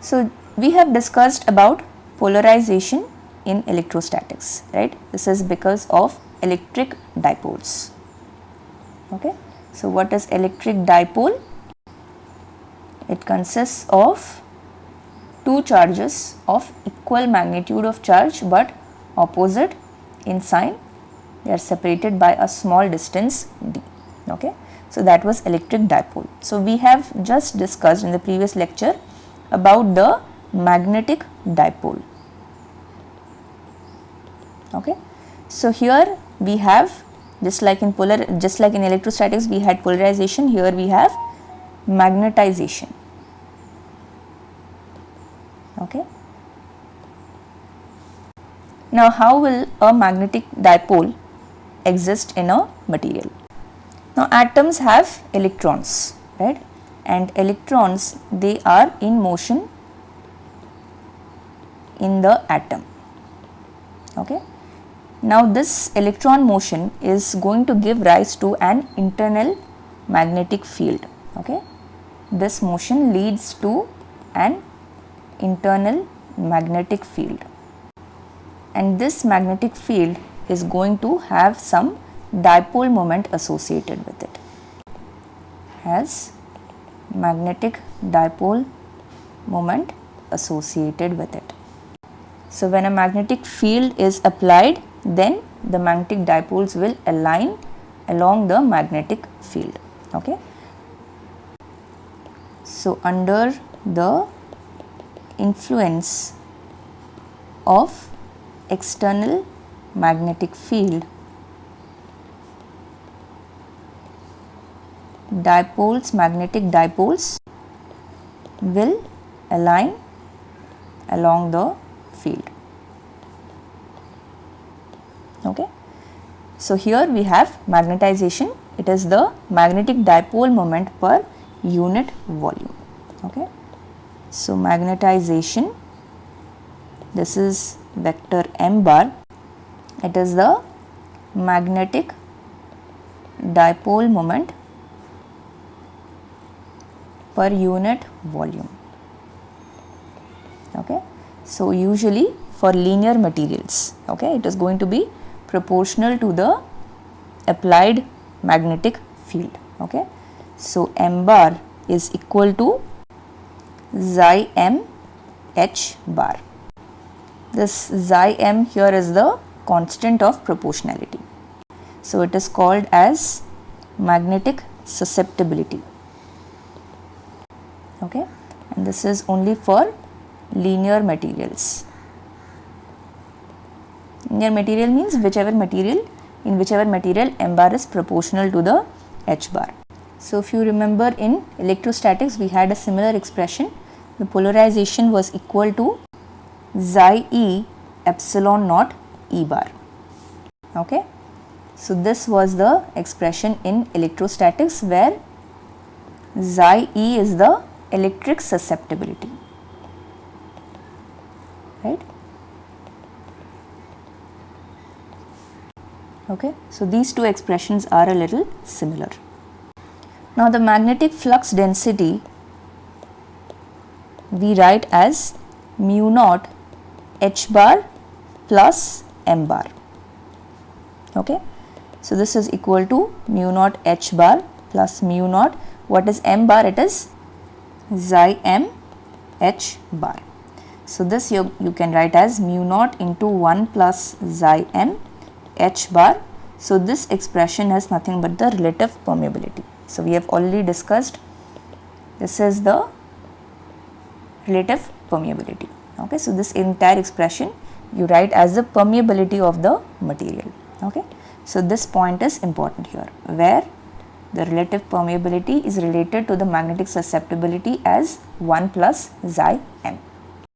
So we have discussed about polarization in electrostatics, right? This is because of electric dipoles. Okay. So what is electric dipole? It consists of two charges of equal magnitude of charge but opposite in sign. They are separated by a small distance d. Okay. So that was electric dipole. So we have just discussed in the previous lecture about the magnetic dipole. Okay. So here we have, just like in electrostatics we had polarization, here we have magnetization. Okay. Now how will a magnetic dipole exist in a material? Now atoms have electrons, right, and electrons, they are in motion in the atom. Okay. Now this electron motion is going to give rise to an internal magnetic field. Okay. This motion leads to an internal magnetic field, and this magnetic field is going to have some dipole moment associated with it, has magnetic dipole moment associated with it. So when a magnetic field is applied, then the magnetic dipoles will align along the magnetic field. Okay. So under the influence of external magnetic field, magnetic dipoles will align along the field. Okay. So here we have magnetization. It is the magnetic dipole moment per unit volume. Okay. So magnetization, this is vector m bar, it is the magnetic dipole moment per unit volume. Okay. So usually for linear materials, okay, it is going to be proportional to the applied magnetic field. Okay. So m bar is equal to xi m h bar. This xi m here is the constant of proportionality. So it is called as magnetic susceptibility. Okay. And this is only for linear materials. Linear material means in whichever material m bar is proportional to the h bar. So if you remember, in electrostatics we had a similar expression. The polarization was equal to xi e epsilon naught e bar. Okay. So this was the expression in electrostatics, where xi e is the electric susceptibility, right? Okay. So these two expressions are a little similar. Now the magnetic flux density we write as mu naught h bar plus m bar. Okay. So this is equal to mu naught h bar plus mu naught, what is m bar? It is xi m h bar. So this you can write as mu naught into 1 plus xi m h bar. So this expression has nothing but the relative permeability. So we have already discussed, this is the relative permeability. Okay. So this entire expression you write as the permeability of the material. Okay. So this point is important here, where the relative permeability is related to the magnetic susceptibility as 1 plus xi m.